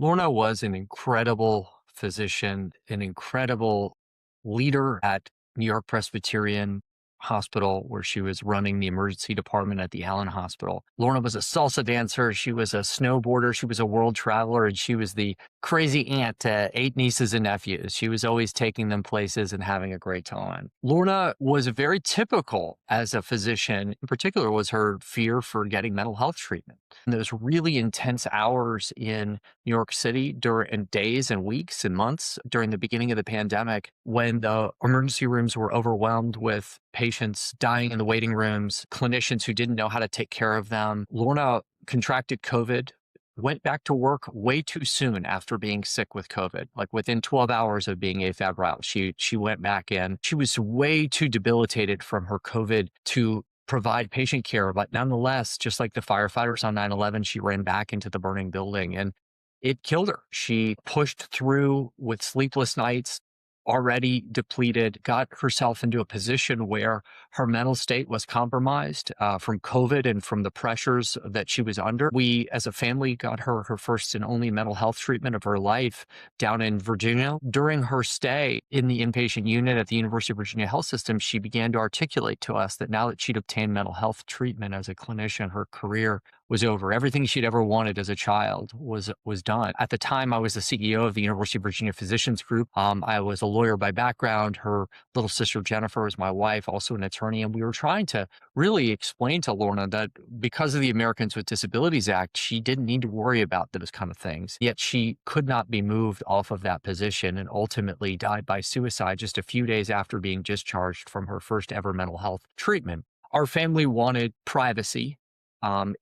Lorna was an incredible physician, an incredible leader at New York Presbyterian Hospital, where she was running the emergency department at the Allen Hospital. Lorna was a salsa dancer. She was a snowboarder. She was a world traveler, and she was the crazy aunt to 8 nieces and nephews. She was always taking them places and having a great time. Lorna was very typical as a physician. In particular, was her fear for getting mental health treatment. And those really intense hours in New York City during days and weeks and months during the beginning of the pandemic, when the emergency rooms were overwhelmed with patients dying in the waiting rooms, clinicians who didn't know how to take care of them. Lorna contracted COVID, went back to work way too soon after being sick with COVID. Like within 12 hours of being afebrile, she went back in. She was way too debilitated from her COVID to provide patient care. But nonetheless, just like the firefighters on 9/11, she ran back into the burning building and it killed her. She pushed through with sleepless nights, already depleted, got herself into a position where her mental state was compromised from COVID and from the pressures that she was under. We, as a family, got her her first and only mental health treatment of her life down in Virginia. During her stay in the inpatient unit at the University of Virginia Health System, she began to articulate to us that now that she'd obtained mental health treatment as a clinician, her career was over. Everything she'd ever wanted as a child was done. At the time, I was the CEO of the University of Virginia Physicians Group. I was a lawyer by background. Her little sister Jennifer is my wife, also an attorney, and we were trying to really explain to Lorna that because of the Americans with Disabilities Act, she didn't need to worry about those kind of things. Yet she could not be moved off of that position and ultimately died by suicide just a few days after being discharged from her first ever mental health treatment. Our family wanted privacy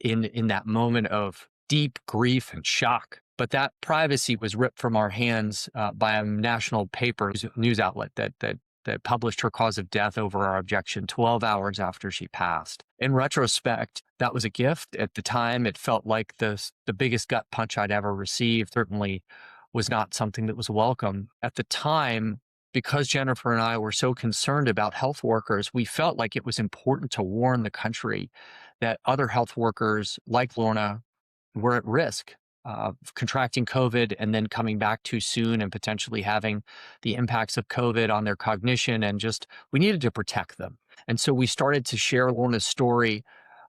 in that moment of deep grief and shock. But that privacy was ripped from our hands by a national paper news outlet that published her cause of death over our objection 12 hours after she passed. In retrospect, that was a gift. At the time, it felt like the biggest gut punch I'd ever received. Certainly was not something that was welcome. At the time, because Jennifer and I were so concerned about health workers, we felt like it was important to warn the country that other health workers like Lorna were at risk of contracting COVID and then coming back too soon and potentially having the impacts of COVID on their cognition, and just we needed to protect them. And so we started to share Lorna's story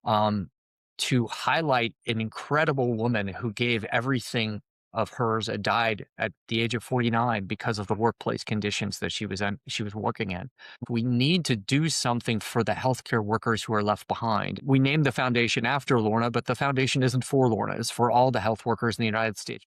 to highlight an incredible woman who gave everything of hers and died at the age of 49 because of the workplace conditions that she was working in. We need to do something for the healthcare workers who are left behind. We named the foundation after Lorna, but the foundation isn't for Lorna. It's for all the health workers in the United States.